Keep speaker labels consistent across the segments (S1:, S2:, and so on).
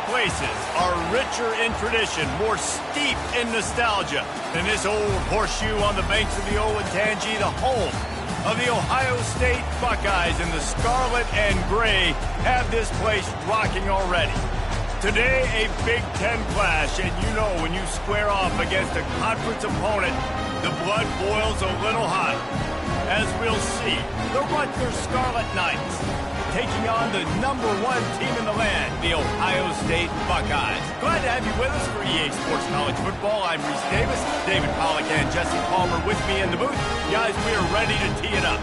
S1: places are richer in tradition, more steep in nostalgia than this old horseshoe on the banks of the Olentangy, the home of the Ohio State Buckeyes, and the scarlet and gray have this place rocking already. Today, a Big Ten clash, and you know when you square off against a conference opponent, the blood boils a little hotter. As we'll see, the Rutgers Scarlet Knights taking on the #1 team in the land, the Ohio State Buckeyes. Glad to have you with us for EA Sports College Football. I'm Reese Davis, David Pollack and Jesse Palmer with me in the booth. Guys, we are ready to tee it up.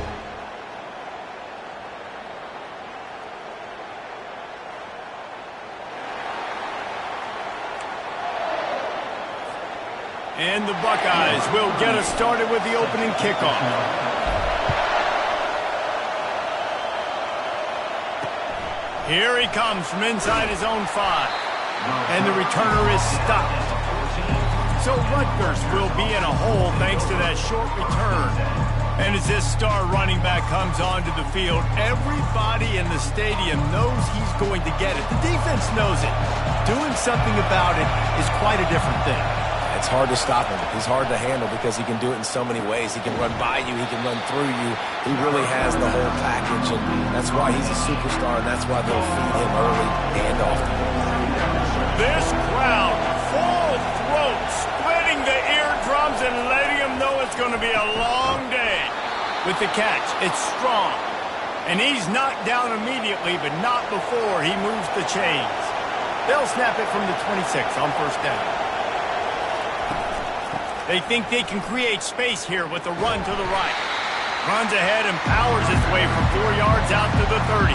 S1: And the Buckeyes will get us started with the opening kickoff. Here he comes from inside his own 5. And the returner is stopped. So Rutgers will be in a hole thanks to that short return. And as this star running back comes onto the field, everybody in the stadium knows he's going to get it. The defense knows it. Doing something about it is quite a different thing.
S2: It's hard to stop him. He's hard to handle because he can do it in so many ways. He can run by you. He can run through you. He really has the whole package, and that's why he's a superstar, and that's why they'll feed him early and often.
S1: This crowd, full throat, splitting the eardrums and letting him know it's going to be a long day. With the catch, it's strong. And he's knocked down immediately, but not before he moves the chains. They'll snap it from the 26 on first down. They think they can create space here with the run to the right. Runs ahead and powers his way for 4 yards out to the 30.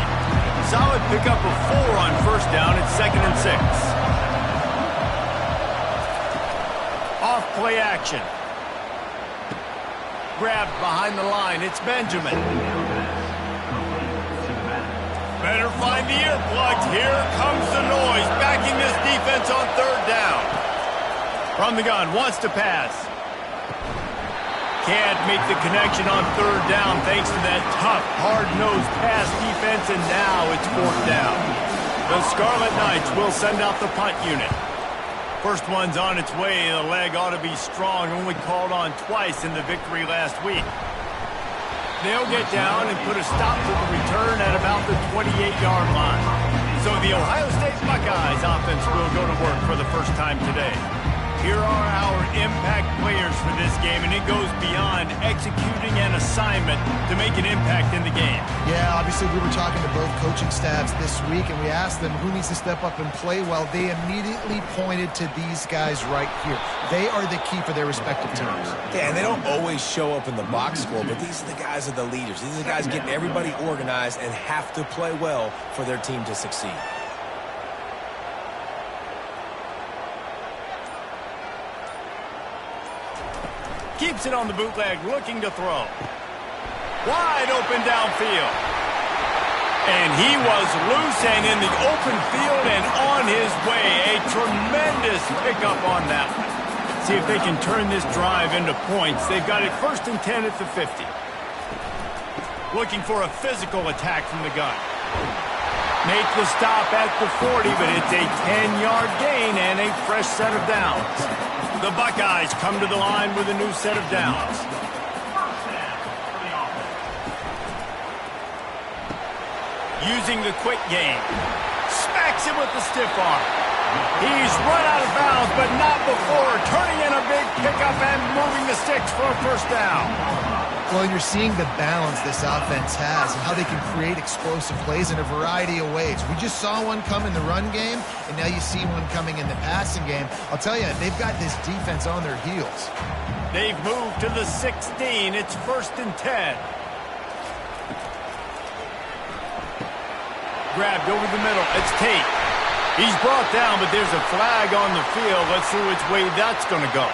S1: Solid pickup of 4 on first down at 2nd and 6. Off play action. Grabbed behind the line. It's Benjamin. Better find the earplugs. Here comes the noise. Backing this defense on 3rd down. From the gun, wants to pass. Can't make the connection on 3rd down thanks to that tough, hard-nosed pass defense, and now it's 4th down. The Scarlet Knights will send out the punt unit. First one's on its way. The leg ought to be strong, only called on twice in the victory last week. They'll get down and put a stop to the return at about the 28-yard line. So the Ohio State Buckeyes offense will go to work for the first time today. Here are our impact players for this game, and it goes beyond executing an assignment to make an impact in the game.
S3: Yeah, obviously we were talking to both coaching staffs this week, and we asked them who needs to step up and play well. They immediately pointed to these guys right here. They are the key for their respective teams.
S2: Yeah, and they don't always show up in the box score, but these are the guys that are the leaders. These are the guys getting everybody organized and have to play well for their team to succeed.
S1: Keeps it on the bootleg, looking to throw. Wide open downfield. And he was loose and in the open field and on his way. A tremendous pickup on that one. See if they can turn this drive into points. They've got it 1st and 10 at the 50. Looking for a physical attack from the gun. Make the stop at the 40, but it's a 10-yard gain and a fresh set of downs. The Buckeyes come to the line with a new set of downs. Using the quick game. Smacks him with the stiff arm. He's run out of bounds, but not before turning in a big pickup and moving the sticks for a first down.
S3: Well, you're seeing the balance this offense has and how they can create explosive plays in a variety of ways. We just saw one come in the run game, and now you see one coming in the passing game. I'll tell you, they've got this defense on their heels.
S1: They've moved to the 16. It's 1st and 10. Grabbed over the middle. It's Tate. He's brought down, but there's a flag on the field. Let's see which way that's going to go.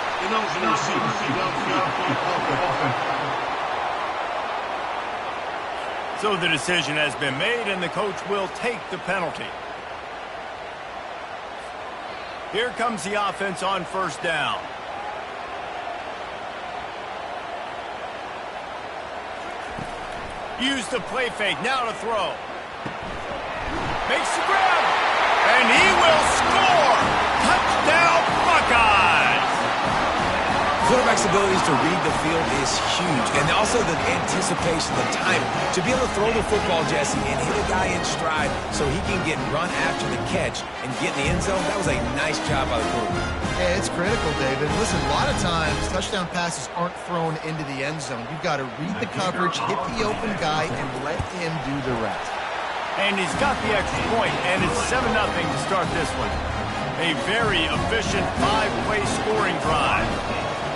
S1: So the decision has been made, and the coach will take the penalty. Here comes the offense on first down. Use the play fake, now to throw. Makes the grab. and he will score! Touchdown, Buckeyes!
S2: Quarterback's abilities to read the field is huge, and also the anticipation, the timing. To be able to throw the football, Jesse, and hit a guy in stride so he can get run after the catch and get in the end zone, that was a nice job by the quarterback.
S3: Yeah, it's critical, David. Listen, a lot of times, touchdown passes aren't thrown into the end zone. You've got to read the coverage, hit the open guy, and let him do the rest.
S1: And he's got the extra point, and it's 7-0 to start this one. A very efficient 5-play scoring drive.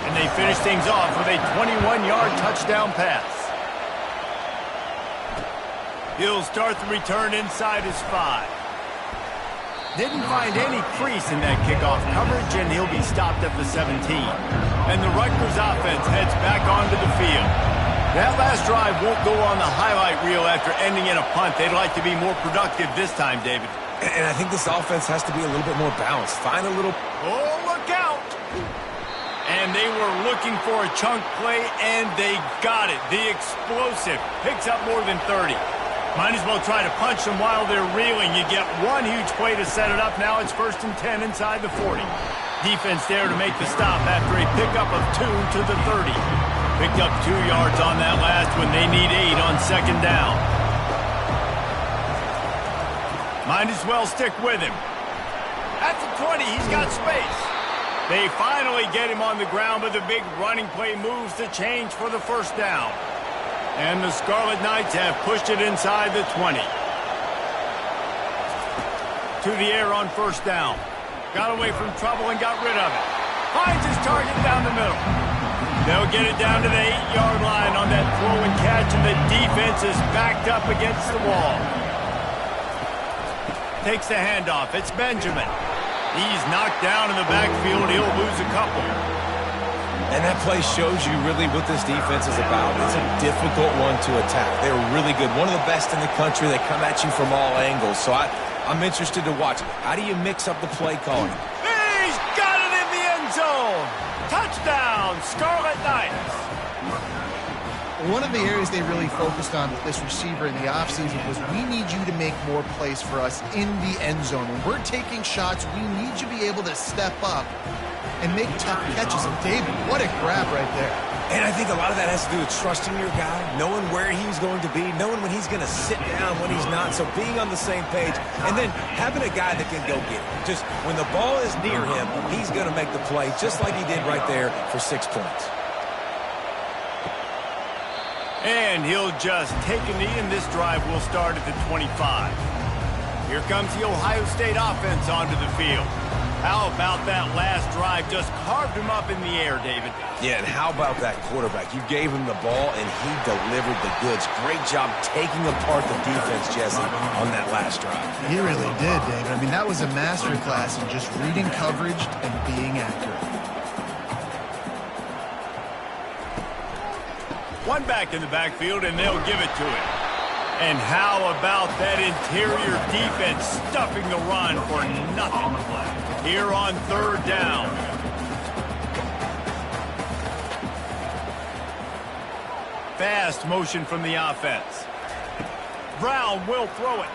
S1: And they finish things off with a 21-yard touchdown pass. He'll start the return inside his 5. Didn't find any crease in that kickoff coverage, and he'll be stopped at the 17. And the Rutgers offense heads back onto the field. That last drive won't go on the highlight reel after ending in a punt. They'd like to be more productive this time, David.
S2: And I think this offense has to be a little bit more balanced. Find a little...
S1: Oh, look out! And they were looking for a chunk play, and they got it. The explosive picks up more than 30. Might as well try to punch them while they're reeling. You get one huge play to set it up. Now it's 1st and 10 inside the 40. Defense there to make the stop after a pickup of 2 to the 30. Picked up 2 yards on that last one. They need 8 on 2nd down. Might as well stick with him. At the 20, he's got space. They finally get him on the ground, but the big running play moves the change for the 1st down. And the Scarlet Knights have pushed it inside the 20. To the air on 1st down. Got away from trouble and got rid of it. Finds his target down the middle. They'll get it down to the 8-yard line on that throw and catch, and the defense is backed up against the wall. Takes the handoff. It's Benjamin. He's knocked down in the backfield. He'll lose a couple.
S2: And that play shows you really what this defense is about. It's a difficult one to attack. They're really good. One of the best in the country. They come at you from all angles. So I'm interested to watch. How do you mix up the play calling?
S1: He's got it in the end zone. Touchdown, Scarlet Knights.
S3: One of the areas they really focused on with this receiver in the offseason was we need you to make more plays for us in the end zone. When we're taking shots, we need you to be able to step up and make tough catches. And David, what a grab right there.
S2: And I think a lot of that has to do with trusting your guy, knowing where he's going to be, knowing when he's going to sit down, when he's not. So being on the same page, and then having a guy that can go get it. Just when the ball is near him, he's going to make the play, just like he did right there for 6 points.
S1: And he'll just take a knee, and this drive will start at the 25. Here comes the Ohio State offense onto the field. How about that last drive? Just carved him up in the air, David.
S2: Yeah, and how about that quarterback? You gave him the ball, and he delivered the goods. Great job taking apart the defense, Jesse, on that last drive.
S3: He really did, David. I mean, that was a masterclass in just reading coverage and being accurate.
S1: One back in the backfield, and they'll give it to him. And how about that interior defense stuffing the run for nothing? Here on 3rd down. Fast motion from the offense. Brown will throw it.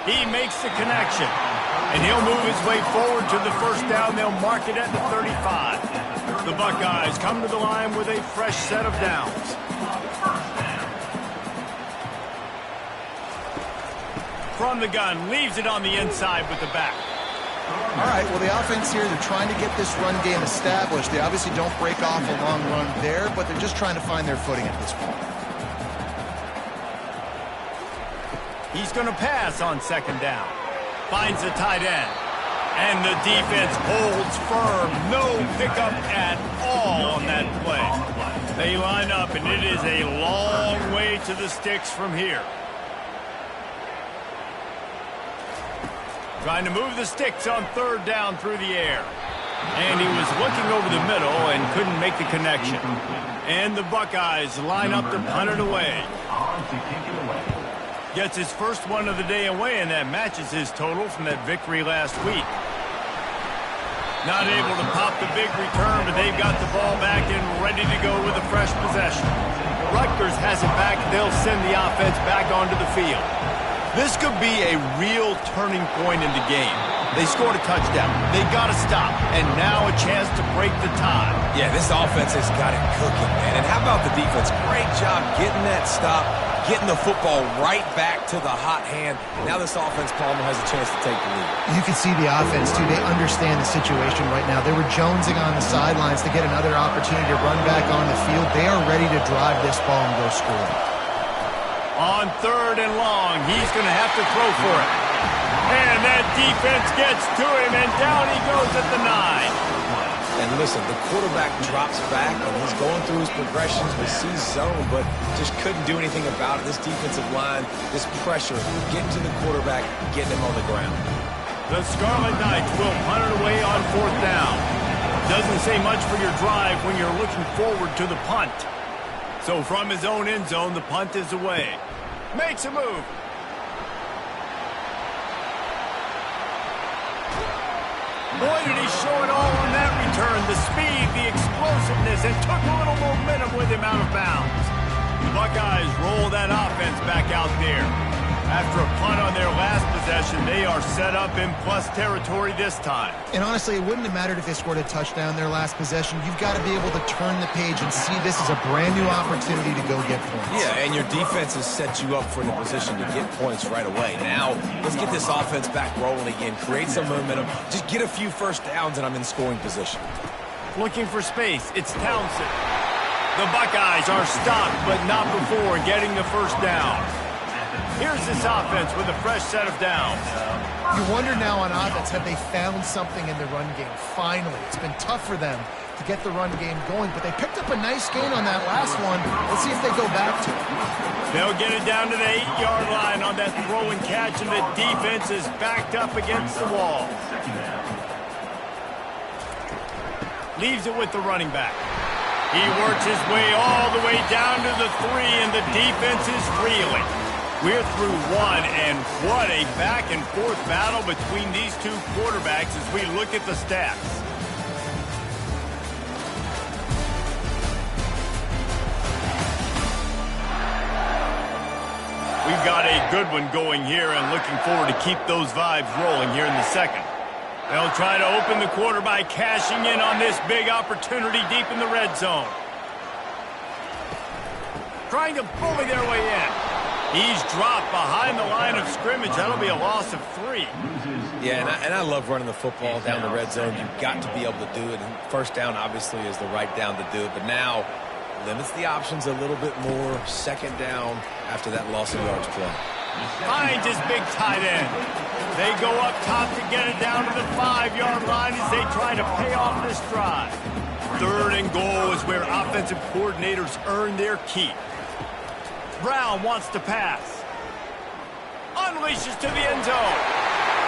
S1: He makes the connection. And he'll move his way forward to the 1st down. They'll mark it at the 35. The Buckeyes come to the line with a fresh set of downs. From the gun, leaves it on the inside with the back.
S3: All right, well, the offense here, they're trying to get this run game established. They obviously don't break off a long run there, but they're just trying to find their footing at this point.
S1: He's going to pass on 2nd down. Finds the tight end. And the defense holds firm. No pickup at all on that play. They line up, and it is a long way to the sticks from here. Trying to move the sticks on 3rd down through the air. And he was looking over the middle and couldn't make the connection. And the Buckeyes line up to punt it away. Gets his first one of the day away, and that matches his total from that victory last week. Not able to pop the big return, but they've got the ball back and ready to go with a fresh possession. Rutgers has it back. They'll send the offense back onto the field. This could be a real turning point in the game. They scored a touchdown. They got to stop. And now a chance to break the tie.
S2: Yeah, this offense has got it cooking, man. And how about the defense? Great job getting that stop, getting the football right back to the hot hand. Now this offense, Palmer, has a chance to take the lead.
S3: You can see the offense, too. They understand the situation right now. They were jonesing on the sidelines to get another opportunity to run back on the field. They are ready to drive this ball and go score.
S1: On 3rd and long, he's going to have to throw for it. And that defense gets to him, and down he goes at the 9.
S2: And listen, the quarterback drops back, and he's going through his progressions with C zone, but just couldn't do anything about it. This defensive line, this pressure, getting to the quarterback, getting him on the ground.
S1: The Scarlet Knights will punt it away on 4th down. Doesn't say much for your drive when you're looking forward to the punt. So from his own end zone, the punt is away. Makes a move. Boy, did he show it all on that return. The speed, the explosiveness, and took a little momentum with him out of bounds. The Buckeyes roll that offense back out there. After a punt on their last possession, they are set up in plus territory this time.
S3: And honestly, it wouldn't have mattered if they scored a touchdown their last possession. You've got to be able to turn the page and see this as a brand new opportunity to go get points.
S2: Yeah, and your defense has set you up for the position to get points right away. Now, let's get this offense back rolling again, create some momentum, just get a few first downs, and I'm in scoring position.
S1: Looking for space, it's Townsend. The Buckeyes are stopped, but not before getting the first down. Here's this offense with a fresh set of downs.
S3: You wonder now on offense, have they found something in the run game? Finally, it's been tough for them to get the run game going, but they picked up a nice gain on that last one. Let's see if they go back to it.
S1: They'll get it down to the 8-yard line on that throw and catch, and the defense is backed up against the wall. Leaves it with the running back. He works his way all the way down to the 3, and the defense is reeling. We're through one, and what a back-and-forth battle between these two quarterbacks as we look at the stats. We've got a good one going here and looking forward to keep those vibes rolling here in the second. They'll try to open the quarter by cashing in on this big opportunity deep in the red zone. Trying to bully their way in. He's dropped behind the line of scrimmage. That'll be a loss of 3.
S2: Yeah, and I love running the football down the red zone. You've got to be able to do it. And first down, obviously, is the right down to do it. But now, limits the options a little bit more. Second down after that loss of yards play.
S1: Finds his big tight end. They go up top to get it down to the 5-yard line as they try to pay off this drive. 3rd and goal is where offensive coordinators earn their keep. Brown wants to pass. Unleashes to the end zone.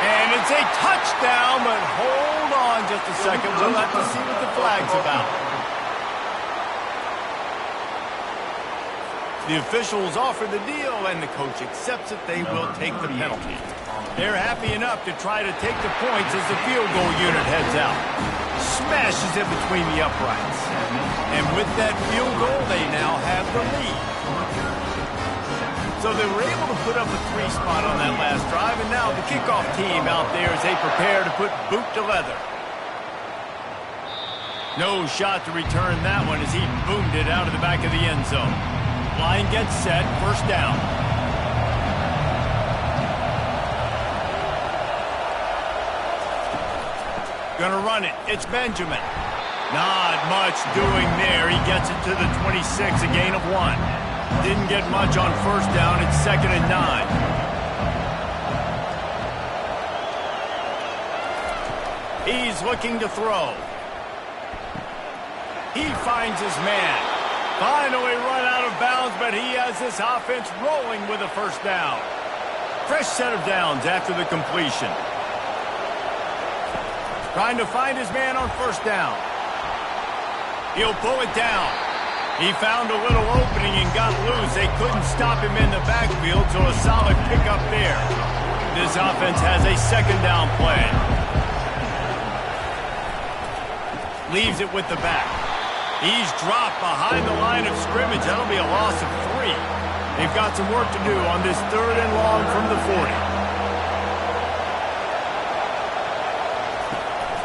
S1: And it's a touchdown, but hold on just a second. We'll have to see what the flag's about. The officials offer the deal, and the coach accepts it. They will take the penalty. They're happy enough to try to take the points as the field goal unit heads out. Smashes it between the uprights. And with that field goal, they now have the lead. So they were able to put up a 3 spot on that last drive, and now the kickoff team out there as they prepare to put boot to leather. No shot to return that one as he boomed it out of the back of the end zone. Line gets set, first down. Gonna run it, it's Benjamin. Not much doing there. He gets it to the 26, a gain of 1. Didn't get much on first down. It's 2nd and 9. He's looking to throw. He finds his man. Finally run out of bounds, but he has this offense rolling with a first down. Fresh set of downs after the completion. Trying to find his man on first down. He'll pull it down. He found a little opening and got loose. They couldn't stop him in the backfield, so a solid pickup there. This offense has a second down play. Leaves it with the back. He's dropped behind the line of scrimmage. That'll be a loss of 3. They've got some work to do on this 3rd and long from the 40.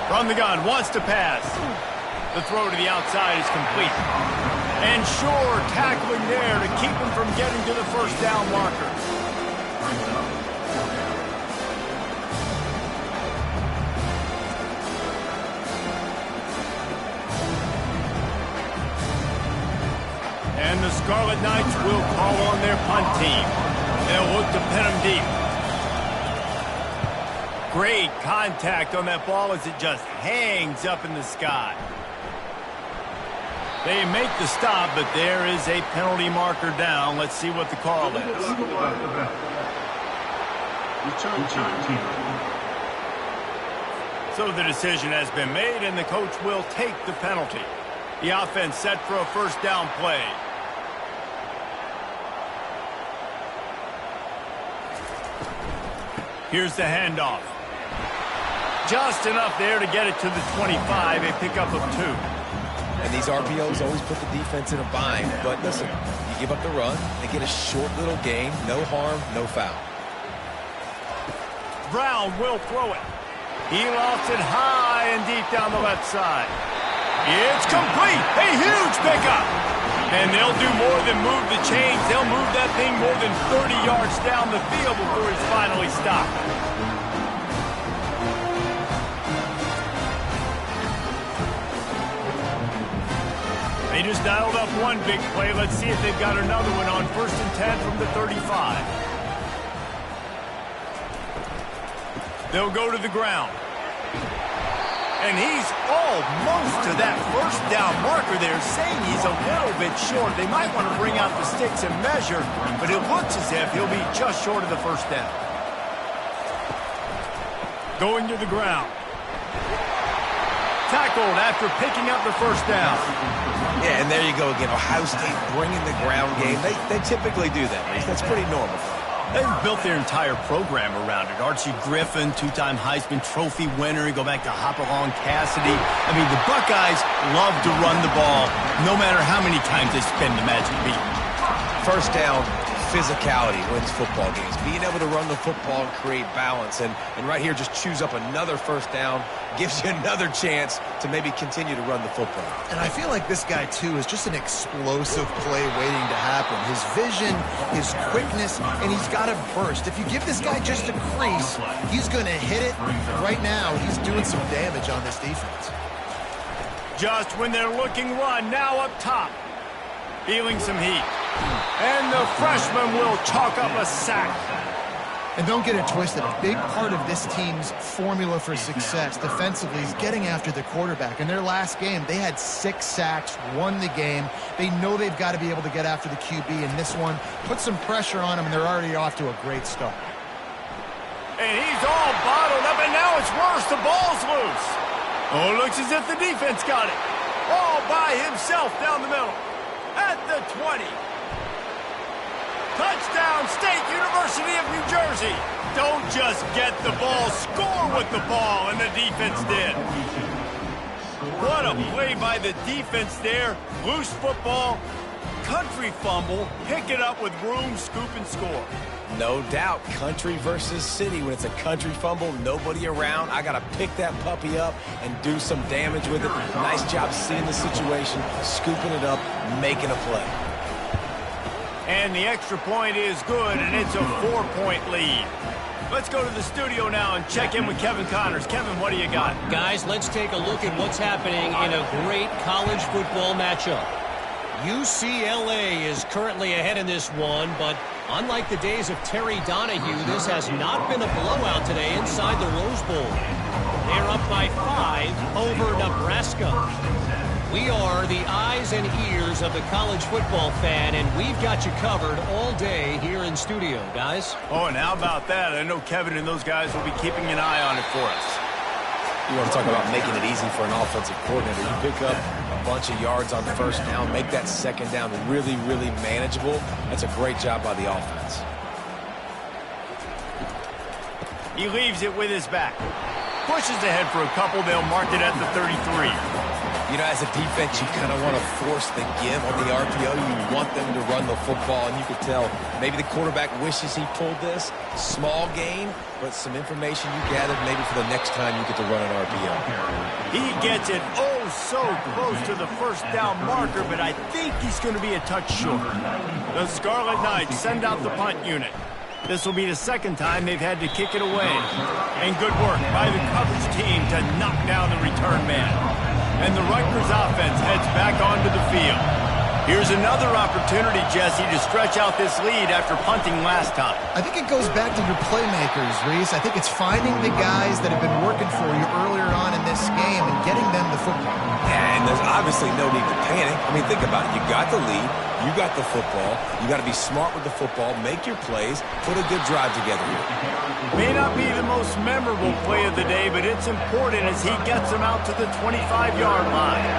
S1: From the gun, wants to pass. The throw to the outside is complete. And Shore tackling there to keep him from getting to the first down marker. And the Scarlet Knights will call on their punt team. They'll look to pin them deep. Great contact on that ball as it just hangs up in the sky. They make the stop, but there is a penalty marker down. Let's see what the call is. So the decision has been made, and the coach will take the penalty. The offense set for a first down play. Here's the handoff. Just enough there to get it to the 25, a pickup of 2.
S2: And these RPOs always put the defense in a bind. But listen, you give up the run, they get a short little gain, no harm, no foul.
S1: Brown will throw it. He lofts it high and deep down the left side. It's complete. A huge pickup. And they'll do more than move the chains. They'll move that thing more than 30 yards down the field before he's finally stopped. They just dialed up one big play. Let's see if they've got another one on 1st and 10 from the 35. They'll go to the ground. And he's almost to that first down marker there, saying he's a little bit short. They might want to bring out the sticks and measure, but it looks as if he'll be just short of the first down. Going to the ground. Tackled after picking up the first down.
S2: Yeah, and there you go again. Ohio State bringing the ground game. They typically do that, Reese. That's pretty normal.
S1: They've built their entire program around it. Archie Griffin, 2-time Heisman Trophy winner. You go back to Hopalong Cassidy. I mean, the Buckeyes love to run the ball, no matter how many times they spend the magic beat.
S2: First down, physicality wins football games. Being able to run the football and create balance. And right here, just choose up another first down, gives you another chance to maybe continue to run the football.
S3: And I feel like this guy, too, is just an explosive play waiting to happen. His vision, his quickness, and he's got a burst. If you give this guy just a crease, he's going to hit it. Right now, he's doing some damage on this defense.
S1: Just when they're looking run, now up top. Feeling some heat. And the freshman will chalk up a sack.
S3: And don't get it twisted. A big part of this team's formula for success defensively is getting after the quarterback. In their last game, they had 6 sacks, won the game. They know they've got to be able to get after the QB, and this one put some pressure on them, and they're already off to a great start.
S1: And he's all bottled up, and now it's worse. The ball's loose. Oh, looks as if the defense got it. All by himself down the middle. At the 20. Touchdown, State University of New Jersey. Don't just get the ball, score with the ball, and the defense did. What a play by the defense there. Loose football, country fumble, pick it up with room, scoop, and score.
S2: No doubt, country versus city. When it's a country fumble, nobody around. I got to pick that puppy up and do some damage with it. Nice job seeing the situation, scooping it up, making a play.
S1: And the extra point is good, and it's a 4-point lead. Let's go to the studio now and check in with Kevin Connors. Kevin, what do you got?
S4: Guys, let's take a look at what's happening in a great college football matchup. UCLA is currently ahead in this one, but unlike the days of Terry Donahue, this has not been a blowout today inside the Rose Bowl. They're up by 5 over Nebraska. We are the eyes and ears of the college football fan, and we've got you covered all day here in studio, guys.
S1: Oh, and how about that? I know Kevin and those guys will be keeping an eye on it for us.
S2: You want to talk about making it easy for an offensive coordinator. You pick up a bunch of yards on first down, make that second down really, really manageable. That's a great job by the offense.
S1: He leaves it with his back. Pushes ahead for a couple. They'll mark it at the 33.
S2: You know, as a defense, you kind of want to force the give on the RPO. You want them to run the football, and you could tell maybe the quarterback wishes he pulled this. Small gain, but some information you gathered maybe for the next time you get to run an RPO.
S1: He gets it so close to the first down marker, but I think he's going to be a touch short. The Scarlet Knights send out the punt unit. This will be the second time they've had to kick it away. And good work by the coverage team to knock down the return man. And the Rutgers offense heads back onto the field. Here's another opportunity, Jesse, to stretch out this lead after punting last time.
S3: I think it goes back to your playmakers, Reese. I think it's finding the guys that have been working for you earlier on in this game and getting them the football.
S2: And there's obviously no need to panic. I mean, think about it. You got the lead. You got the football. You got to be smart with the football. Make your plays. Put a good drive together here.
S1: May not be the most memorable play of the day, but it's important as he gets them out to the 25-yard line.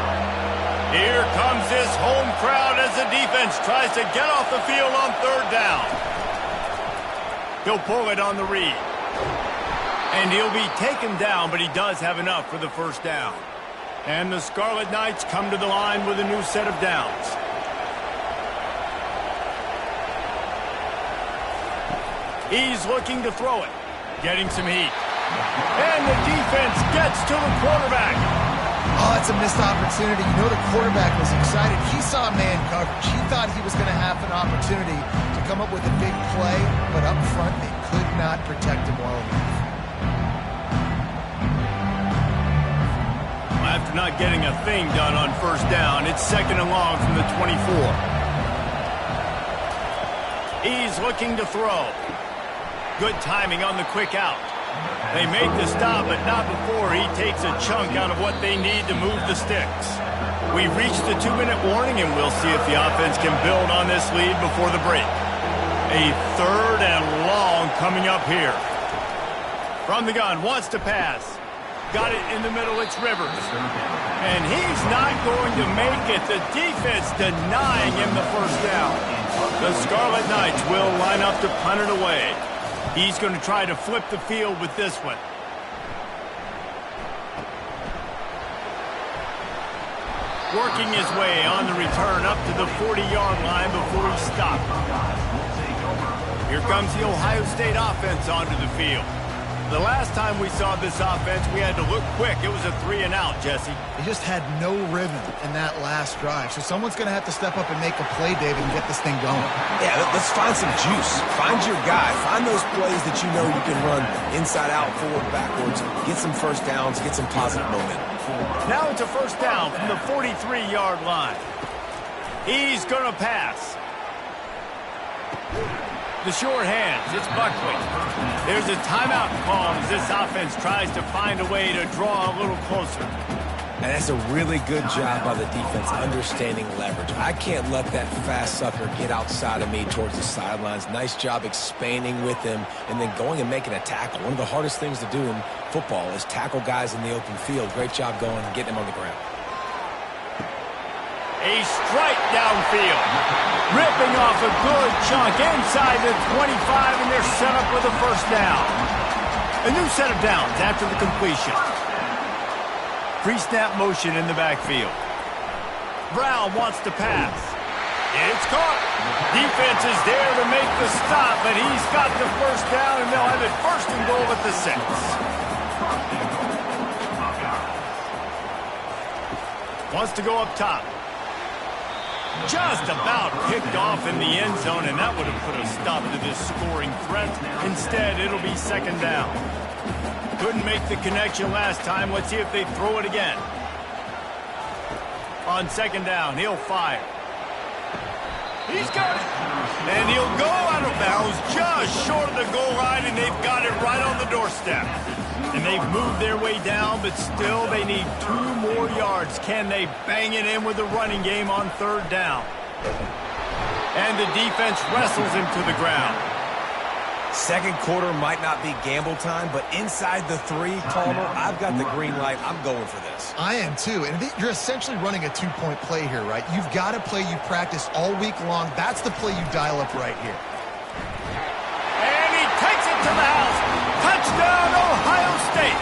S1: Here comes this home crowd as the defense tries to get off the field on third down. He'll pull it on the read. And he'll be taken down, but he does have enough for the first down. And the Scarlet Knights come to the line with a new set of downs. He's looking to throw it. Getting some heat. And the defense gets to the quarterback.
S3: Oh, it's a missed opportunity. You know the quarterback was excited. He saw man coverage. He thought he was going to have an opportunity to come up with a big play, but up front they could not protect him well enough.
S1: After not getting a thing done on first down, it's second and long from the 24. He's looking to throw. Good timing on the quick out. They make the stop, but not before he takes a chunk out of what they need to move the sticks. We reach the 2-minute warning, and we'll see if the offense can build on this lead before the break. A third and long coming up here. From the gun, wants to pass. Got it in the middle, it's Rivers. And he's not going to make it. The defense denying him the first down. The Scarlet Knights will line up to punt it away. He's going to try to flip the field with this one. Working his way on the return up to the 40-yard line before he stopped. Here comes the Ohio State offense onto the field. The last time we saw this offense, we had to look quick. It was a 3-and-out, Jesse.
S3: They just had no rhythm in that last drive. So someone's going to have to step up and make a play, David, and get this thing going.
S2: Yeah, let's find some juice. Find your guy. Find those plays that you know you can run inside out, forward, backwards. Get some first downs. Get some positive momentum.
S1: Now it's a first down from the 43-yard line. He's going to pass. The short hands, it's Buckley. There's a timeout call as this offense tries to find a way to draw a little closer.
S2: And that's a really good job by the defense understanding leverage. I can't let that fast sucker get outside of me towards the sidelines. Nice job expanding with him and then going and making a tackle. One of the hardest things to do in football is tackle guys in the open field. Great job going and getting him on the ground.
S1: A strike downfield. Ripping off a good chunk inside the 25, and they're set up with a first down. A new set of downs after the completion. Pre-snap motion in the backfield. Brown wants to pass. It's caught. Defense is there to make the stop, but he's got the first down, and they'll have it first and goal at the 6. Wants to go up top. Just about kicked off in the end zone, and that would have put a stop to this scoring threat. Instead, it'll be second down. Couldn't make the connection last time. Let's see if they throw it again. On second down, he'll fire. He's got it. And he'll go out of bounds just short of the goal line, and they've got it right on the doorstep. And they've moved their way down, but still they need 2 more yards. Can they bang it in with the running game on third down? And the defense wrestles him to the ground.
S2: Second quarter might not be gamble time, but inside the 3, Palmer, I've got the green light. I'm going for this.
S3: I am too. And you're essentially running a 2-point play here, right? You've got a play you practice all week long. That's the play you dial up right here.
S1: And he takes it to the house. Touchdown, Ohio State.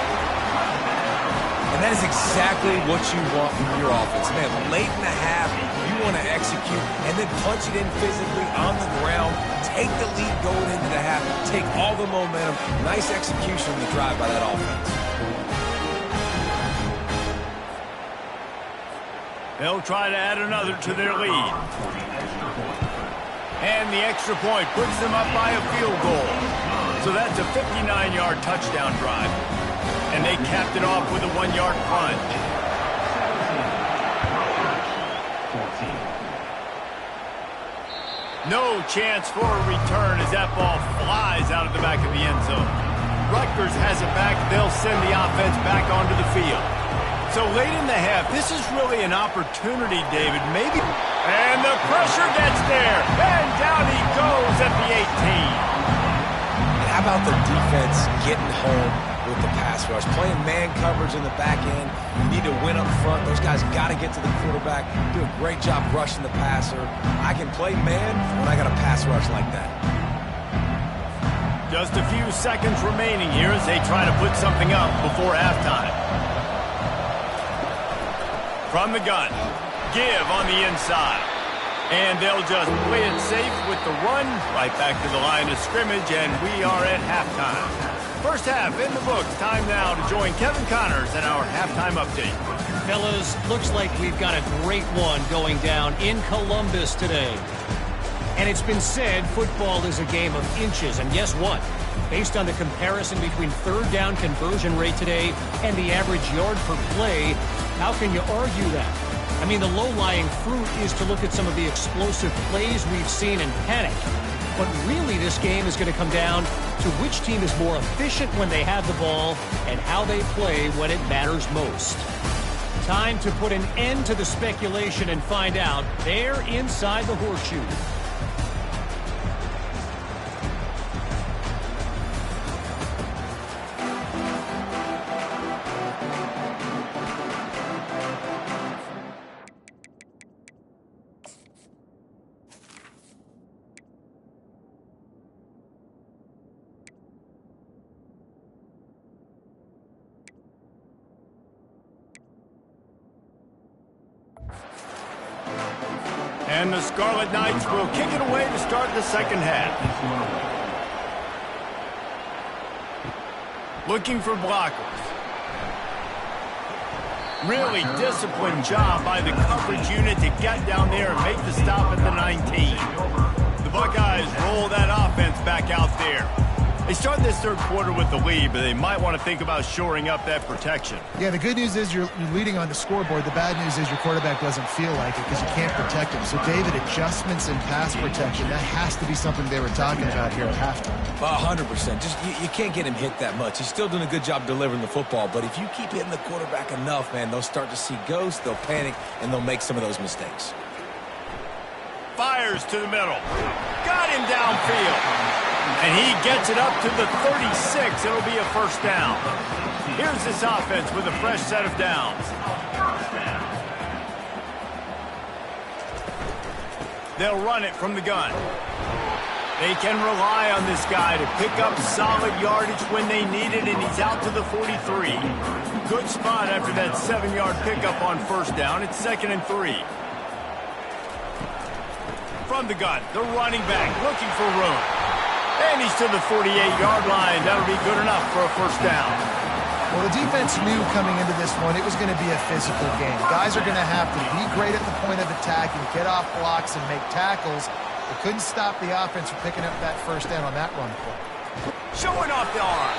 S2: And And that is exactly what you want from your offense. Man, late in the half, you want to execute and then punch it in physically on the ground, take the lead going into the half, take all the momentum. Nice execution on the drive by that offense.
S1: They'll try to add another to their lead. And the extra point puts them up by a field goal. So that's a 59-yard touchdown drive. And they capped it off with a 1-yard plunge. No chance for a return as that ball flies out of the back of the end zone. Rutgers has it back. They'll send the offense back onto the field. So late in the half, this is really an opportunity, David. Maybe. And the pressure gets there. And down he goes at the 18.
S2: How about the defense getting home with the pass rush? Playing man coverage in the back end. You need to win up front. Those guys got to get to the quarterback. Do a great job rushing the passer. I can play man when I got a pass rush like that.
S1: Just a few seconds remaining here as they try to put something up before halftime. From the gun, give on the inside. And they'll just play it safe with the run right back to the line of scrimmage, and we are at halftime. First half in the books. Time now to join Kevin Connors in our halftime update.
S4: Fellas, looks like we've got a great one going down in Columbus today. And it's been said football is a game of inches, and guess what? Based on the comparison between third down conversion rate today and the average yard per play, how can you argue that? I mean, the low-lying fruit is to look at some of the explosive plays we've seen and panic. But really, this game is going to come down to which team is more efficient when they have the ball and how they play when it matters most. Time to put an end to the speculation and find out there inside the horseshoe.
S1: And the Scarlet Knights will kick it away to start the second half. Looking for blockers. Really disciplined job by the coverage unit to get down there and make the stop at the 19. The Buckeyes roll that offense back out there. They start this third quarter with the lead, but they might want to think about shoring up that protection.
S3: Yeah, the good news is you're leading on the scoreboard. The bad news is your quarterback doesn't feel like it because you can't protect him. So, David, adjustments in pass protection, that has to be something they were talking about here at halftime.
S2: 100%. Just you can't get him hit that much. He's still doing a good job delivering the football, but if you keep hitting the quarterback enough, man, they'll start to see ghosts, they'll panic, and they'll make some of those mistakes.
S1: Fires to the middle. Got him downfield. And he gets it up to the 36. It'll be a first down. Here's this offense with a fresh set of downs. They'll run it from the gun. They can rely on this guy to pick up solid yardage when they need it, and he's out to the 43. Good spot after that 7-yard pickup on first down. It's 2nd and 3. From the gun, the running back looking for room. And he's to the 48-yard line. That'll be good enough for a first down.
S3: Well, the defense knew coming into this one it was going to be a physical game. Guys are going to have to be great at the point of attack and get off blocks and make tackles. They couldn't stop the offense from picking up that first down on that run play.
S1: Showing off the arm.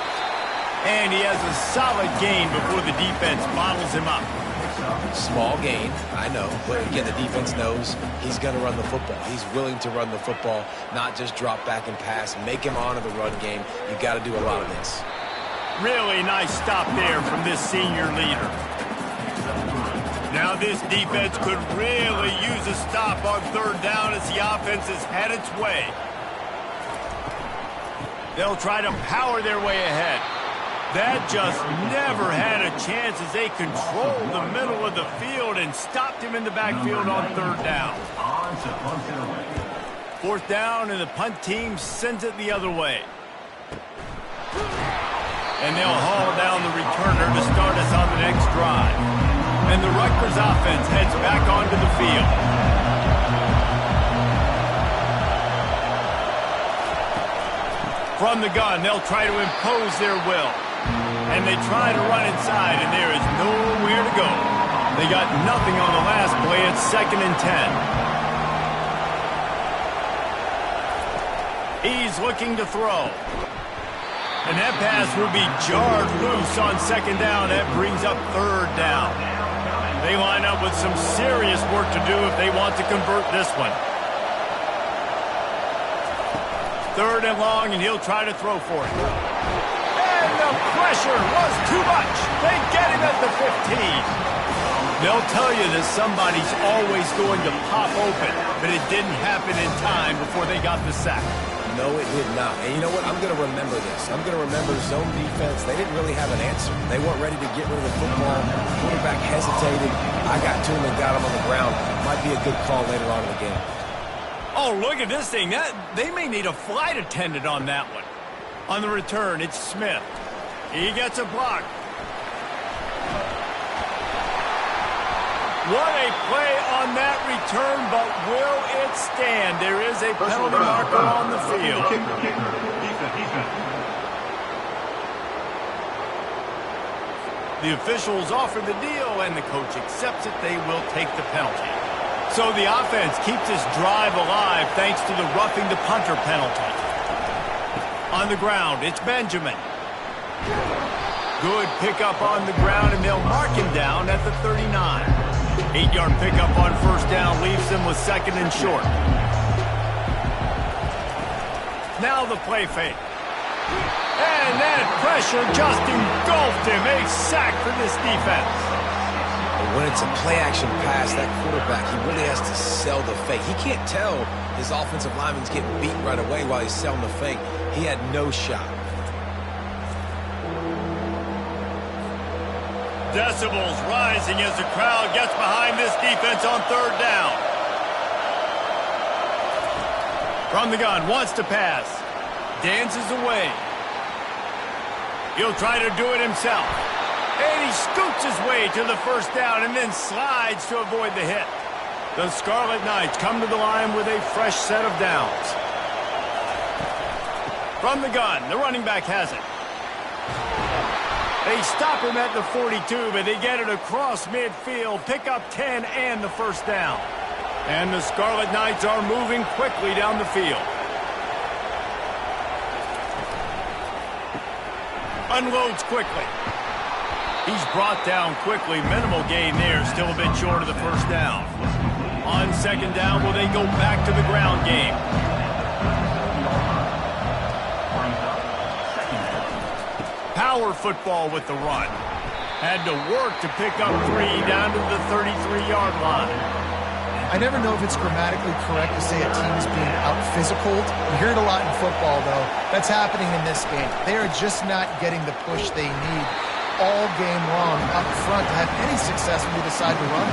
S1: And he has a solid gain before the defense bottles him up.
S2: Small gain, I know, but again, the defense knows he's going to run the football. He's willing to run the football, not just drop back and pass, make him honor the run game. You got to do a lot of this.
S1: Really nice stop there from this senior leader. Now this defense could really use a stop on third down as the offense has had its way. They'll try to power their way ahead. That just never had a chance as they controlled the middle of the field and stopped him in the backfield on third down. Fourth down, and the punt team sends it the other way. And they'll haul down the returner to start us on the next drive. And the Rutgers offense heads back onto the field. From the gun, they'll try to impose their will. And they try to run inside, and there is nowhere to go. They got nothing on the last play. It's 2nd and 10. He's looking to throw. And that pass will be jarred loose on 2nd down. That brings up 3rd down. They line up with some serious work to do if they want to convert this one. 3rd and long, and he'll try to throw for it. And the pressure was too much. They get him at the 15. They'll tell you that somebody's always going to pop open, but it didn't happen in time before they got the sack.
S2: No, it did not. And you know what? I'm going to remember this. I'm going to remember zone defense. They didn't really have an answer. They weren't ready to get rid of the football. Quarterback hesitated. I got to him and got him on the ground. Might be a good call later on in the game.
S1: Oh, look at this thing. They may need a flight attendant on that one. On the return, it's Smith. He gets a block. What a play on that return, but will it stand? There is a penalty marker on the field. The officials offer the deal, and the coach accepts it. They will take the penalty. So the offense keeps this drive alive thanks to the roughing the punter penalty. On the ground, it's Benjamin. Good pickup on the ground, and they'll mark him down at the 39. 8-yard pickup on 1st down leaves them with 2nd and short. Now the play fake. And that pressure just engulfed him. A sack for this defense.
S2: When it's a play-action pass, that quarterback, he really has to sell the fake. He can't tell his offensive lineman's getting beat right away while he's selling the fake. He had no shot.
S1: Decibels rising as the crowd gets behind this defense on 3rd down. From the gun, wants to pass. Dances away. He'll try to do it himself. And he scoots his way to the 1st down and then slides to avoid the hit. The Scarlet Knights come to the line with a fresh set of downs. From the gun, the running back has it. They stop him at the 42, but they get it across midfield, pick up 10 and the 1st down. And the Scarlet Knights are moving quickly down the field. Unloads quickly. He's brought down quickly. Minimal gain there, still a bit short of the 1st down. On 2nd down, will they go back to the ground game? Power football with the run. Had to work to pick up 3 down to the 33-yard line.
S3: I never know if it's grammatically correct to say a team is being out-physicaled. You hear it a lot in football, though. That's happening in this game. They are just not getting the push they need all game long up front to have any success when they decide to run.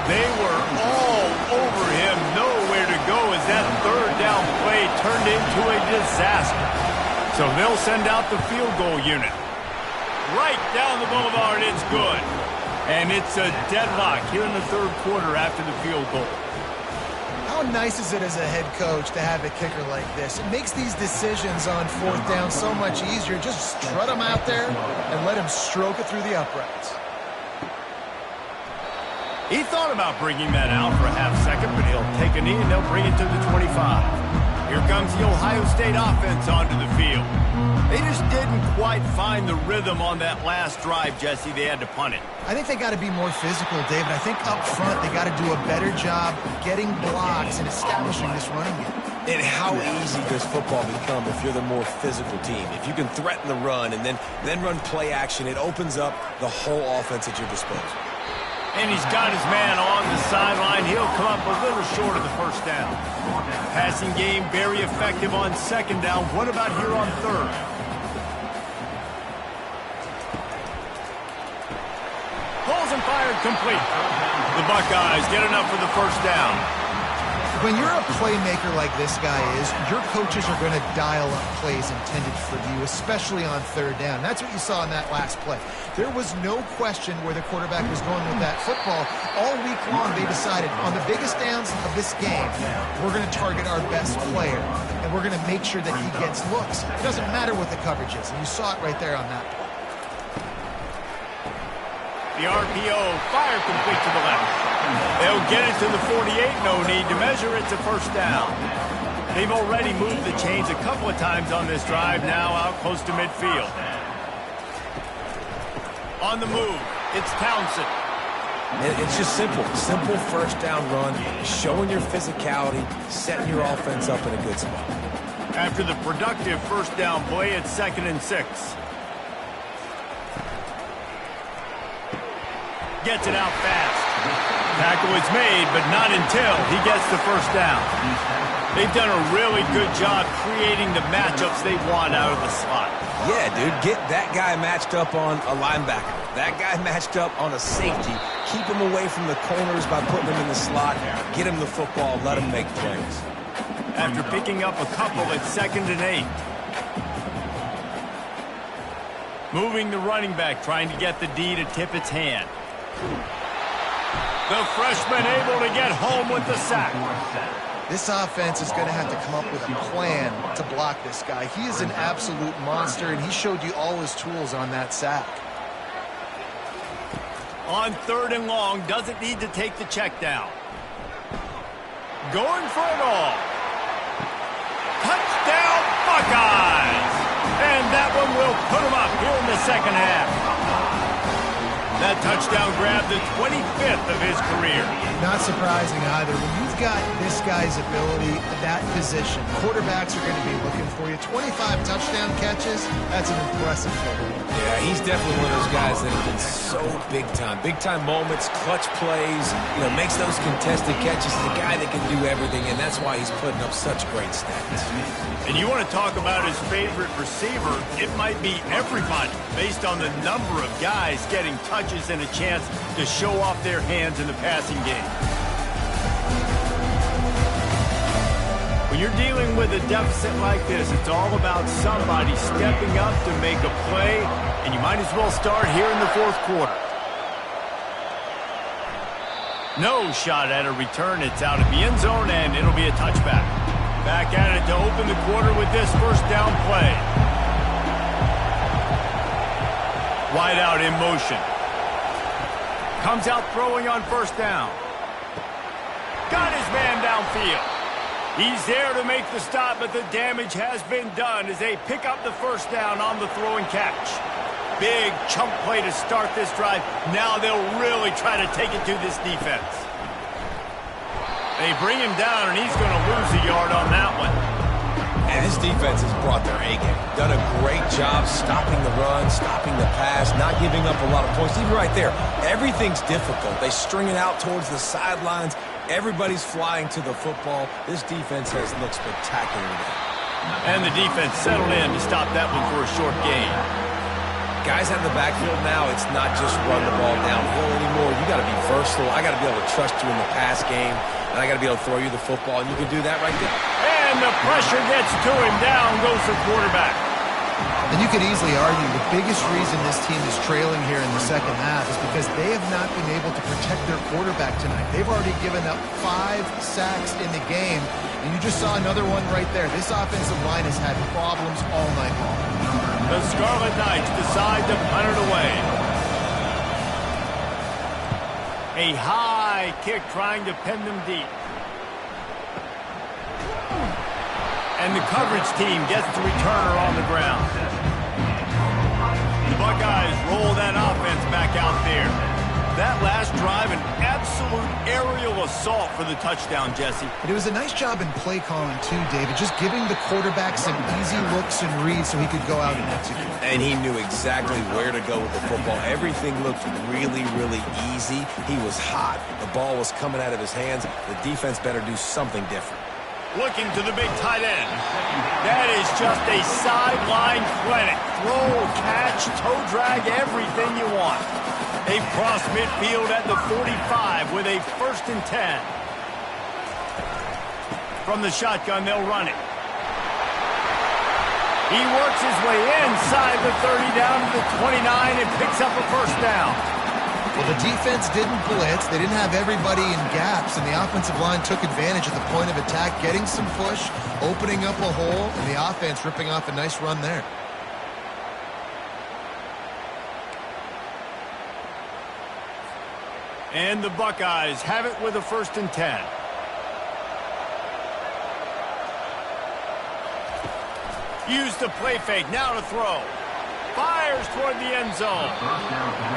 S1: They were all over him, nowhere to go as that 3rd down play turned into a disaster. So they'll send out the field goal unit. Right down the boulevard, it's good. And it's a deadlock here in the 3rd quarter after the field goal.
S3: How nice is it as a head coach to have a kicker like this? It makes these decisions on 4th down so much easier. Just strut him out there and let him stroke it through the uprights.
S1: He thought about bringing that out for a half second, but he'll take a knee and they'll bring it to the 25. Here comes the Ohio State offense onto the field. They just didn't quite find the rhythm on that last drive, Jesse. They had to punt it.
S3: I think they got to be more physical, David. I think up front they got to do a better job getting blocks and establishing this running game.
S2: And how easy does football become if you're the more physical team? If you can threaten the run and then run play action, it opens up the whole offense at your disposal.
S1: And he's got his man on the sideline. He'll come up a little short of the 1st down. Passing game very effective on 2nd down. What about here on 3rd? Pulls and fired complete. The Buckeyes get enough for the 1st down.
S3: When you're a playmaker like this guy is, your coaches are going to dial up plays intended for you, especially on third down. That's what you saw in that last play. There was no question where the quarterback was going with that football. All week long, they decided on the biggest downs of this game, we're going to target our best player, and we're going to make sure that he gets looks. It doesn't matter what the coverage is, and you saw it right there on that play.
S1: The RPO, fire complete to the left. They'll get it to the 48, no need to measure it to first down. They've already moved the chains a couple of times on this drive, now out close to midfield. On the move, it's Townsend.
S2: It's just simple. Simple first down run, showing your physicality, setting your offense up in a good spot.
S1: After the productive first down play, it's 2nd and 6. Gets it out fast. Tackle is made, but not until he gets the first down. They've done a really good job creating the matchups they want out of the slot.
S2: Yeah, dude, get that guy matched up on a linebacker. That guy matched up on a safety. Keep him away from the corners by putting him in the slot. Get him the football, let him make plays.
S1: After picking up a couple, it's 2nd and 8. Moving the running back, trying to get the D to tip its hand. The freshman able to get home with the sack.
S3: This offense is going to have to come up with a plan to block this guy. He is an absolute monster, and he showed you all his tools on that sack.
S1: On 3rd and long, doesn't need to take the check down. Going for it all. Touchdown, Buckeyes! And that one will put them up here in the second half. That touchdown grabbed the 25th of his career.
S3: Not surprising either. When you've got this guy's ability at that position, quarterbacks are going to be looking for you. 25 touchdown catches, that's an impressive figure.
S2: Yeah, he's definitely one of those guys that have been so big time. Big time moments, clutch plays, makes those contested catches. He's a guy that can do everything, and that's why he's putting up such great stats.
S1: And you want to talk about his favorite receiver, it might be everybody, based on the number of guys getting touches and a chance to show off their hands in the passing game. When you're dealing with a deficit like this, it's all about somebody stepping up to make a play, and you might as well start here in the 4th quarter. No shot at a return. It's out of the end zone, and it'll be a touchback. Back at it to open the quarter with this first down play. Wide out in motion. Comes out throwing on first down. Got his man downfield. He's there to make the stop, but the damage has been done as they pick up the first down on the throw and catch. Big chunk play to start this drive. Now they'll really try to take it to this defense. They bring him down, and he's going to lose a yard on that one.
S2: And this defense has brought their A game. Done a great job stopping the run, stopping the pass, not giving up a lot of points. Even right there, everything's difficult. They string it out towards the sidelines. Everybody's flying to the football. This defense has looked spectacular today.
S1: And the defense settled in to stop that one for a short gain.
S2: Guys out of the backfield now, it's not just run the ball downhill anymore. You got to be versatile. I got to be able to trust you in the pass game, and I got to be able to throw you the football, and you can do that right there.
S1: And the pressure gets to him. Down goes the quarterback.
S3: And you could easily argue the biggest reason this team is trailing here in the second half is because they have not been able to protect their quarterback tonight. They've already given up 5 sacks in the game, and you just saw another one right there. This offensive line has had problems all night long.
S1: The Scarlet Knights decide to punt it away. A high kick trying to pin them deep. And the coverage team gets the returner on the ground. The Buckeyes roll that offense back out there. That last drive, an absolute aerial assault for the touchdown, Jesse.
S3: And it was a nice job in play calling too, David, just giving the quarterback some easy looks and reads so he could go out and execute.
S2: And he knew exactly where to go with the football. Everything looked really, really easy. He was hot. The ball was coming out of his hands. The defense better do something different.
S1: Looking to the big tight end. That is just a sideline clinic. Throw, catch, toe drag, everything you want. They've crossed midfield at the 45 with a 1st and 10. From the shotgun, they'll run it. He works his way inside the 30 down to the 29 and picks up a first down.
S3: Well, the defense didn't blitz. They didn't have everybody in gaps, and the offensive line took advantage at the point of attack, getting some push, opening up a hole, and the offense ripping off a nice run there.
S1: And the Buckeyes have it with a 1st and 10. Use the play fake, now to throw. Fires toward the end zone.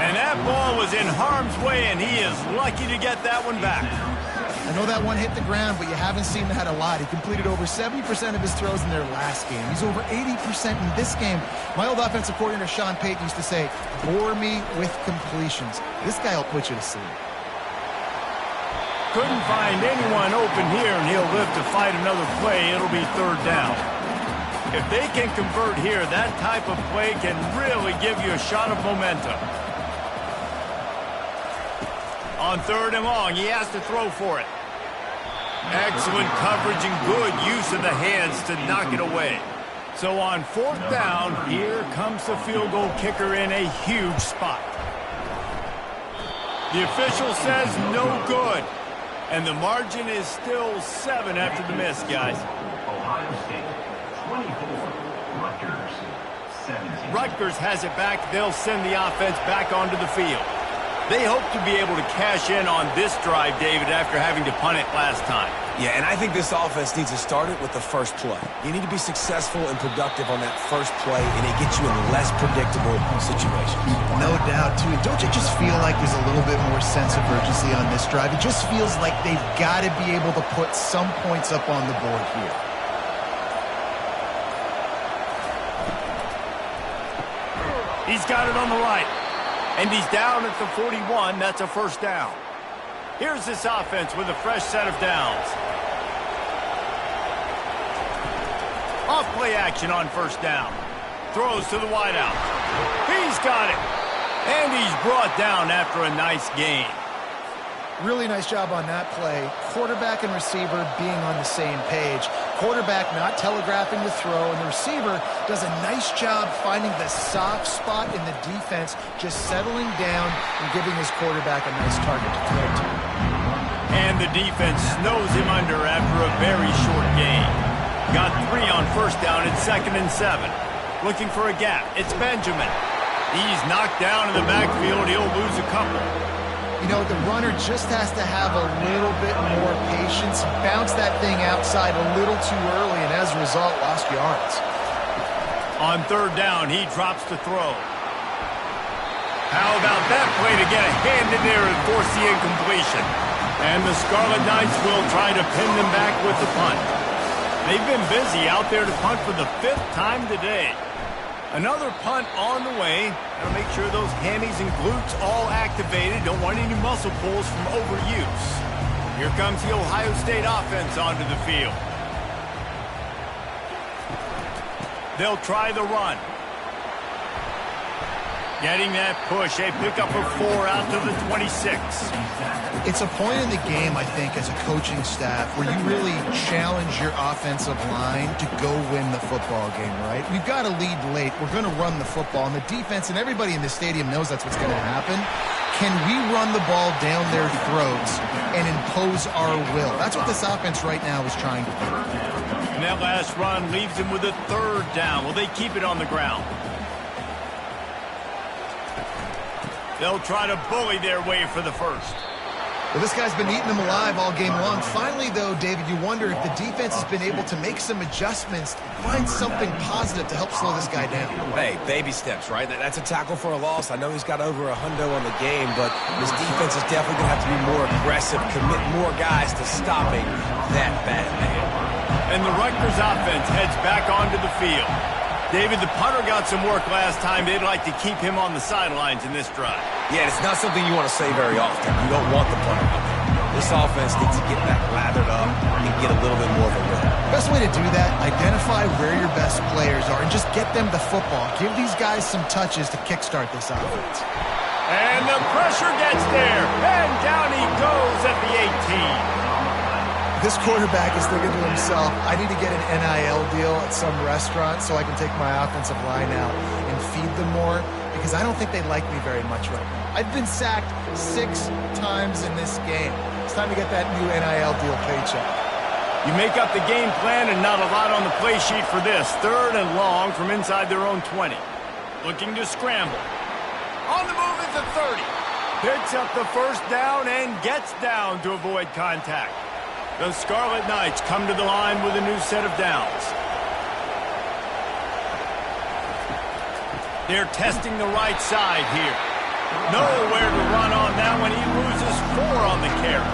S1: And that ball was in harm's way, and he is lucky to get that one back.
S3: I know that one hit the ground, but you haven't seen that a lot. He completed over 70% of his throws in their last game. He's over 80% in this game. My old offensive coordinator, Sean Payton, used to say, bore me with completions. This guy will put you to sleep.
S1: Couldn't find anyone open here, and he'll live to fight another play. It'll be 3rd down. If they can convert here, that type of play can really give you a shot of momentum. On 3rd and long, he has to throw for it. Excellent coverage and good use of the hands to knock it away. So on 4th down, here comes the field goal kicker in a huge spot. The official says no good. And the margin is still 7 after the miss, guys.
S5: Ohio State, 24. Rutgers, 17.
S1: Rutgers has it back. They'll send the offense back onto the field. They hope to be able to cash in on this drive, David, after having to punt it last time.
S2: Yeah, and I think this offense needs to start it with the first play. You need to be successful and productive on that first play, and it gets you in less predictable situations.
S3: No doubt, too. Don't you just feel like there's a little bit more sense of urgency on this drive? It just feels like they've got to be able to put some points up on the board here.
S1: He's got it on the right. And he's down at the 41. That's a 1st down. Here's this offense with a fresh set of downs. Off play action on 1st down. Throws to the wideout. He's got it. And he's brought down after a nice gain.
S3: Really nice job on that play. Quarterback and receiver being on the same page. Quarterback not telegraphing the throw, and the receiver does a nice job finding the soft spot in the defense, just settling down and giving his quarterback a nice target to throw to.
S1: And the defense snows him under after a very short gain. Got 3 on 1st down and 2nd and 7. Looking for a gap. It's Benjamin. He's knocked down in the backfield. He'll lose a couple.
S3: You know, the runner just has to have a little bit more patience. Bounce that thing outside a little too early, and as a result, lost yards.
S1: On 3rd down, he drops to throw. How about that play to get a hand in there and force the incompletion? And the Scarlet Knights will try to pin them back with the punt. They've been busy out there to punt for the 5th time today. Another punt on the way. Gotta make sure those hammies and glutes all activated. Don't want any muscle pulls from overuse. Here comes the Ohio State offense onto the field. They'll try the run. Getting that push. They pick up a 4 out to the 26.
S3: It's a point in the game, I think, as a coaching staff where you really challenge your offensive line to go win the football game, right? We've got to lead late. We're going to run the football, and the defense and everybody in the stadium knows that's what's going to happen. Can we run the ball down their throats and impose our will? That's what this offense right now is trying to do.
S1: And that last run leaves them with a 3rd down. Will they keep it on the ground? They'll try to bully their way for the 1st.
S3: Well, this guy's been eating them alive all game long. Finally, though, David, you wonder if the defense has been able to make some adjustments, find something positive to help slow this guy down.
S2: Hey, baby steps, right? That's a tackle for a loss. I know he's got over $100 on the game, but this defense is definitely going to have to be more aggressive, commit more guys to stopping that bad man.
S1: And the Rutgers offense heads back onto the field. David, the punter got some work last time. They'd like to keep him on the sidelines in this drive.
S2: Yeah, it's not something you want to say very often. You don't want the punter out there. This offense needs to get back lathered up and get a little bit more of a rhythm.
S3: Best way to do that, identify where your best players are and just get them the football. Give these guys some touches to kickstart this offense.
S1: And the pressure gets there. And down he goes at the 18.
S3: This quarterback is thinking to himself, I need to get an NIL deal at some restaurant so I can take my offensive line out and feed them more, because I don't think they like me very much right now. I've been sacked 6 times in this game. It's time to get that new NIL deal paycheck.
S1: You make up the game plan and not a lot on the play sheet for this. 3rd and long from inside their own 20. Looking to scramble. On the move is the 30. Picks up the first down and gets down to avoid contact. The Scarlet Knights come to the line with a new set of downs. They're testing the right side here. Nowhere to run on that one. He loses 4 on the carry.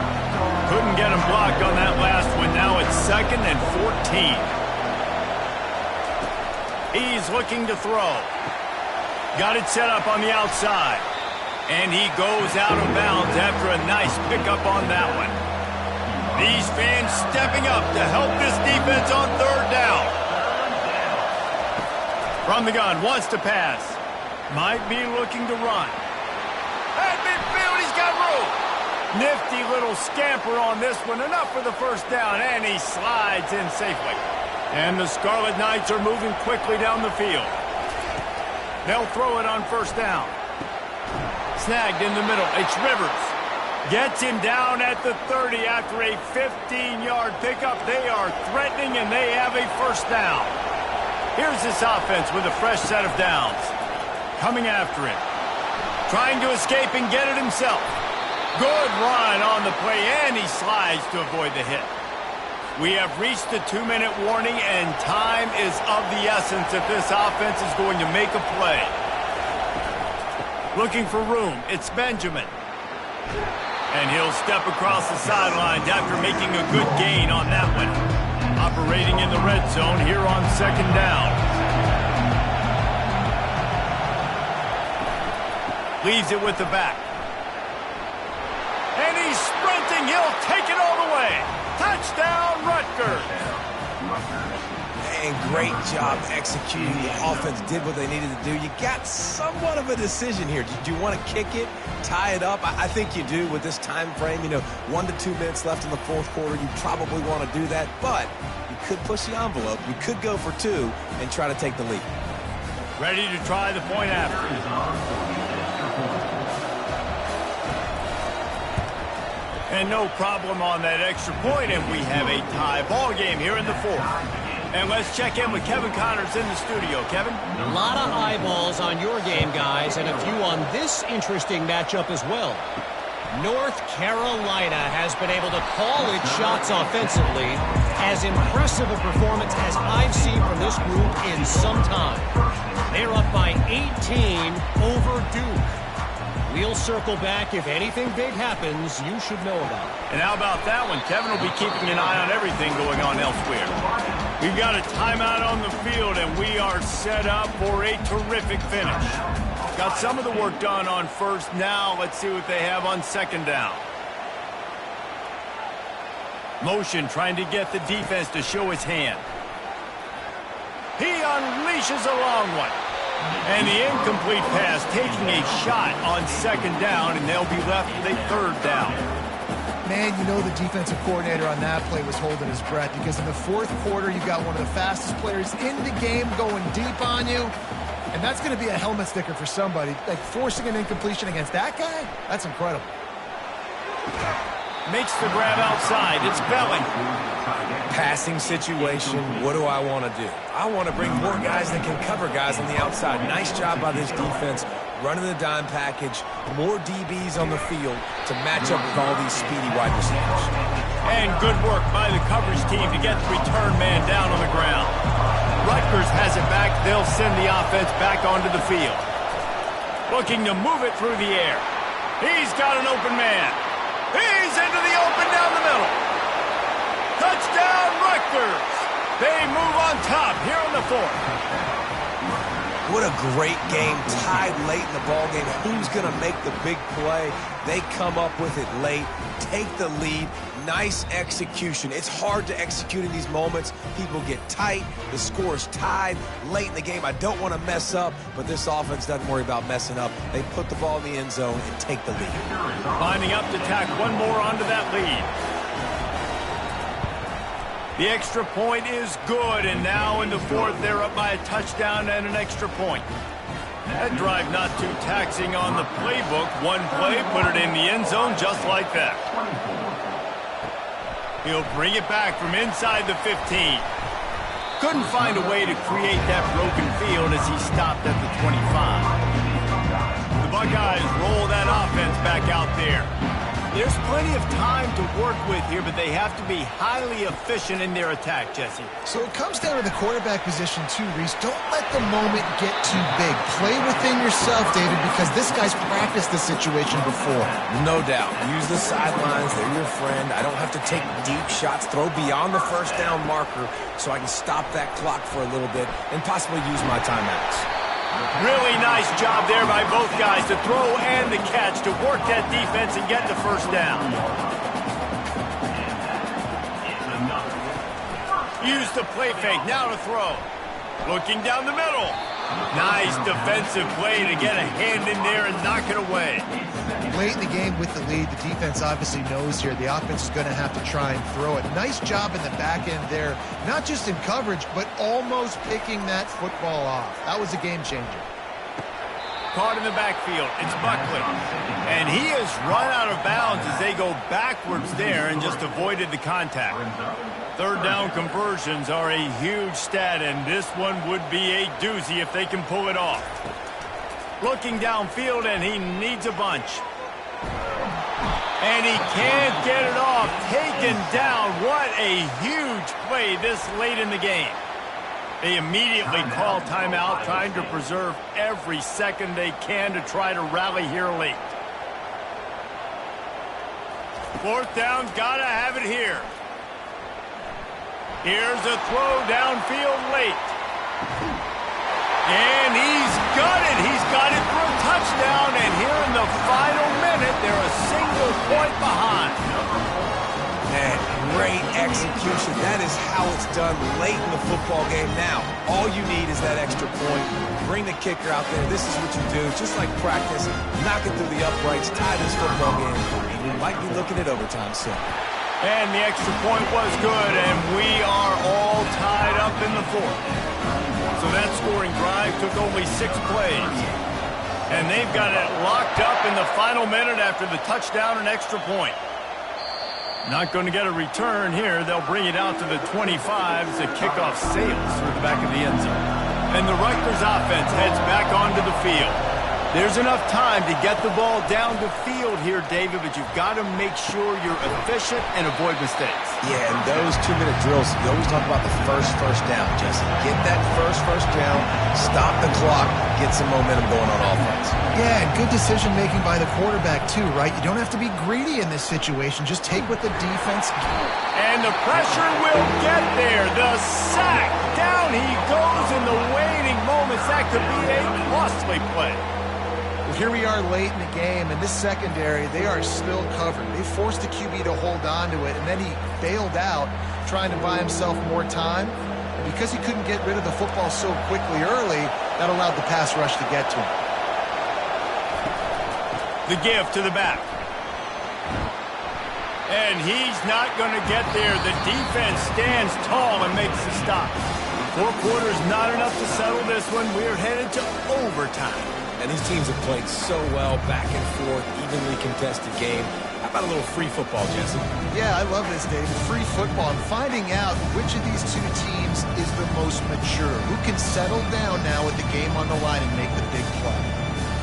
S1: Couldn't get him blocked on that last one. Now it's 2nd and 14. He's looking to throw. Got it set up on the outside. And he goes out of bounds after a nice pickup on that one. These fans stepping up to help this defense on 3rd down. From the gun, wants to pass. Might be looking to run. At midfield, he's got room. Nifty little scamper on this one. Enough for the first down, and he slides in safely. And the Scarlet Knights are moving quickly down the field. They'll throw it on 1st down. Snagged in the middle. It's Rivers. Gets him down at the 30 after a 15-yard pickup. They are threatening, and they have a 1st down. Here's this offense with a fresh set of downs. Coming after him. Trying to escape and get it himself. Good run on the play, and he slides to avoid the hit. We have reached the 2-minute warning, and time is of the essence if this offense is going to make a play. Looking for room. It's Benjamin. And he'll step across the sidelines after making a good gain on that one. Operating in the red zone here on 2nd down. Leaves it with the back. And he's sprinting. He'll take it all the way. Touchdown, Rutgers.
S2: And great job executing. The offense did what they needed to do. You got somewhat of a decision here. Do you want to kick it, tie it up? I think you do with this time frame. 1 to 2 minutes left in the 4th quarter. You probably want to do that, but you could push the envelope. You could go for 2 and try to take the lead.
S1: Ready to try the point after. And no problem on that extra point, and we have a tie ball game here in the 4th. And let's check in with Kevin Connors in the studio. Kevin?
S4: A lot of eyeballs on your game, guys, and a few on this interesting matchup as well. North Carolina has been able to call its shots offensively. As impressive a performance as I've seen from this group in some time. They're up by 18 over Duke. We'll circle back. If anything big happens, you should know about it.
S1: And how about that one? Kevin will be keeping an eye on everything going on elsewhere. We've got a timeout on the field, and we are set up for a terrific finish. Got some of the work done on 1st. Now let's see what they have on 2nd down. Motion trying to get the defense to show his hand. He unleashes a long one. And the incomplete pass taking a shot on 2nd down, and they'll be left with a 3rd down.
S3: Man, the defensive coordinator on that play was holding his breath, because in the 4th quarter, you got one of the fastest players in the game going deep on you, and that's going to be a helmet sticker for somebody. Like, forcing an incompletion against that guy, that's incredible.
S1: Makes the grab outside. It's Belling.
S2: Passing situation, what do I want to do? I want to bring more guys that can cover guys on the outside. Nice job by this defense, running the dime package, more DBs on the field to match up with all these speedy wide receivers.
S1: And good work by the coverage team to get the return man down on the ground. Rutgers has it back. They'll send the offense back onto the field. Looking to move it through the air. He's got an open man. He's into the open down the middle. Touchdown, Rutgers. They move on top here in the 4th.
S2: What a great game, tied late in the ball game. Who's going to make the big play? They come up with it late, take the lead. Nice execution. It's hard to execute in these moments. People get tight. The score is tied late in the game. I don't want to mess up, but this offense doesn't worry about messing up. They put the ball in the end zone and take the lead.
S1: Lining up to tack one more onto that lead. The extra point is good, and now in the fourth, they're up by a touchdown and an extra point. That drive not too taxing on the playbook. One play, put it in the end zone just like that. He'll bring it back from inside the 15. Couldn't find a way to create that broken field as he stopped at the 25. The Buckeyes roll that offense back out there. There's plenty of time to work with here, but they have to be highly efficient in their attack, Jesse.
S3: So it comes down to the quarterback position too, Reese. Don't let the moment get too big. Play within yourself, David, because this guy's practiced the situation before.
S2: No doubt. Use the sidelines. They're your friend. I don't have to take deep shots, throw beyond the first down marker so I can stop that clock for a little bit and possibly use my timeouts.
S1: Really nice job there by both guys to throw and the catch to work that defense and get the first down. Use the play fake, now to throw. Looking down the middle. Nice defensive play to get a hand in there and knock it away.
S3: Late in the game with the lead, the defense obviously knows here the offense is going to have to try and throw it. Nice job in the back end there, not just in coverage, but almost picking that football off. That was a game changer.
S1: Caught in the backfield, it's Buckley. And he has run out of bounds as they go backwards there and just avoided the contact. Third down conversions are a huge stat, and this one would be a doozy if they can pull it off. Looking downfield, and he needs a bunch. And he can't get it off. Taken down. What a huge play this late in the game. They immediately call timeout, trying to preserve every second they can to try to rally here late. Fourth down, gotta have it here. Here's a throw downfield late. And he's got it. He's got it for a touchdown. And here in the final minute, they're a single point behind.
S2: Man, great execution. That is how it's done late in the football game. Now, all you need is that extra point. Bring the kicker out there. This is what you do. Just like practice, knock it through the uprights, tie this football game, and we might be looking at overtime soon.
S1: And the extra point was good, and we are all tied up in the fourth. So that scoring drive took only 6 plays. And they've got it locked up in the final minute after the touchdown and extra point. Not going to get a return here. They'll bring it out to the 25 as the kickoff sails through the back of the end zone. And the Rutgers offense heads back onto the field. There's enough time to get the ball down the field here, David, but you've got to make sure you're efficient and avoid mistakes.
S2: Yeah, and those 2-minute drills, you always talk about the first down, Jesse. Get that first down, stop the clock, get some momentum going on offense.
S3: Yeah, and good decision-making by the quarterback, too, right? You don't have to be greedy in this situation. Just take what the defense gives.
S1: And the pressure will get there. The sack. Down he goes in the waiting moments. That could be a costly play.
S3: Here we are late in the game, and this secondary, they are still covered. They forced the QB to hold on to it, and then he bailed out, trying to buy himself more time. And because he couldn't get rid of the football so quickly early, that allowed the pass rush to get to him.
S1: The give to the back. And he's not going to get there. The defense stands tall and makes the stop. 4 quarters not enough to settle this one. We're headed to overtime.
S2: And these teams have played so well, back and forth, evenly contested game. How about a little free football, Jesse?
S3: Yeah, I love this, David. Free football. And finding out which of these two teams is the most mature. Who can settle down now with the game on the line and make the big play.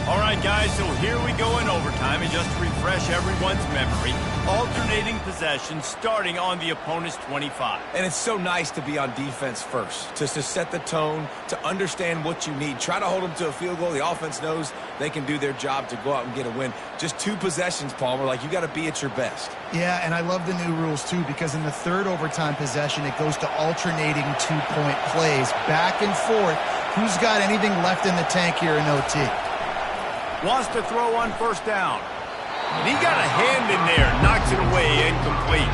S1: All right, guys, so here we go in overtime. And just to refresh everyone's memory, alternating possession starting on the opponent's 25.
S2: And it's so nice to be on defense first, just to set the tone, to understand what you need. Try to hold them to a field goal. The offense knows they can do their job to go out and get a win. Just 2 possessions, Palmer. Like, you got to be at your best.
S3: Yeah, and I love the new rules, too, because in the third overtime possession, it goes to alternating 2-point plays, back and forth. Who's got anything left in the tank here in OT?
S1: Wants to throw on first down. And he got a hand in there, knocks it away, incomplete.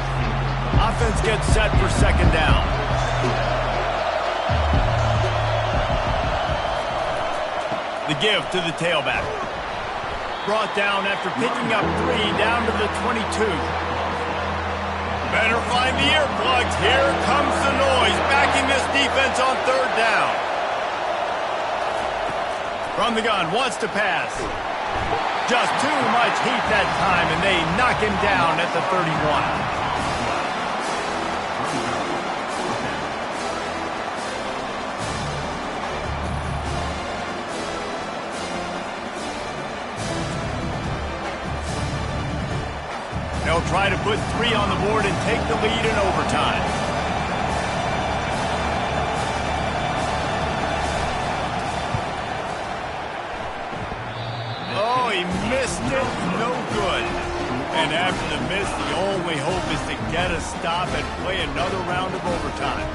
S1: Offense gets set for second down. The give to the tailback. Brought down after picking up 3 down to the 22. Better find the earplugs. Here comes the noise, backing this defense on third down. From the gun, wants to pass. Just too much heat that time, and they knock him down at the 31. They'll try to put 3 on the board and take the lead in overtime. Oh, he missed it. No good. And after the miss, the only hope is to get a stop and play another round of overtime.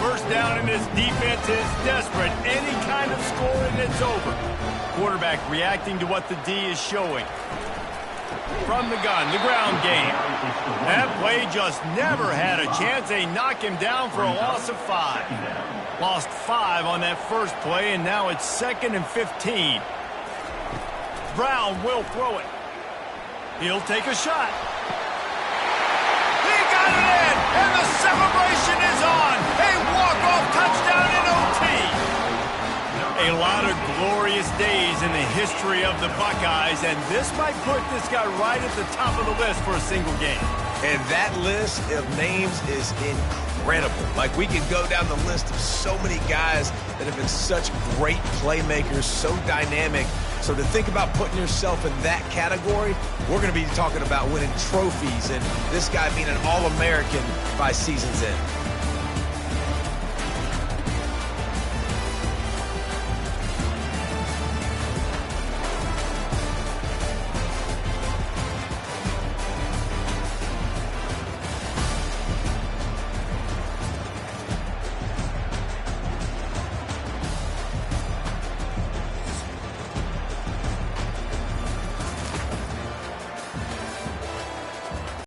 S1: First down, and this defense is desperate. Any kind of score and it's over. Quarterback reacting to what the D is showing. From the gun, the ground game. That play just never had a chance. They knock him down for a loss of 5. Lost 5 on that first play, and now it's 2nd and 15. Brown will throw it. He'll take a shot. He got it in, and the celebration is on. A walk-off touchdown in OT. A lot of glorious days in the history of the Buckeyes, and this might put this guy right at the top of the list for a single game.
S2: And that list of names is incredible. Like, we can go down the list of so many guys that have been such great playmakers, so dynamic. So to think about putting yourself in that category, we're going to be talking about winning trophies and this guy being an All-American by season's end.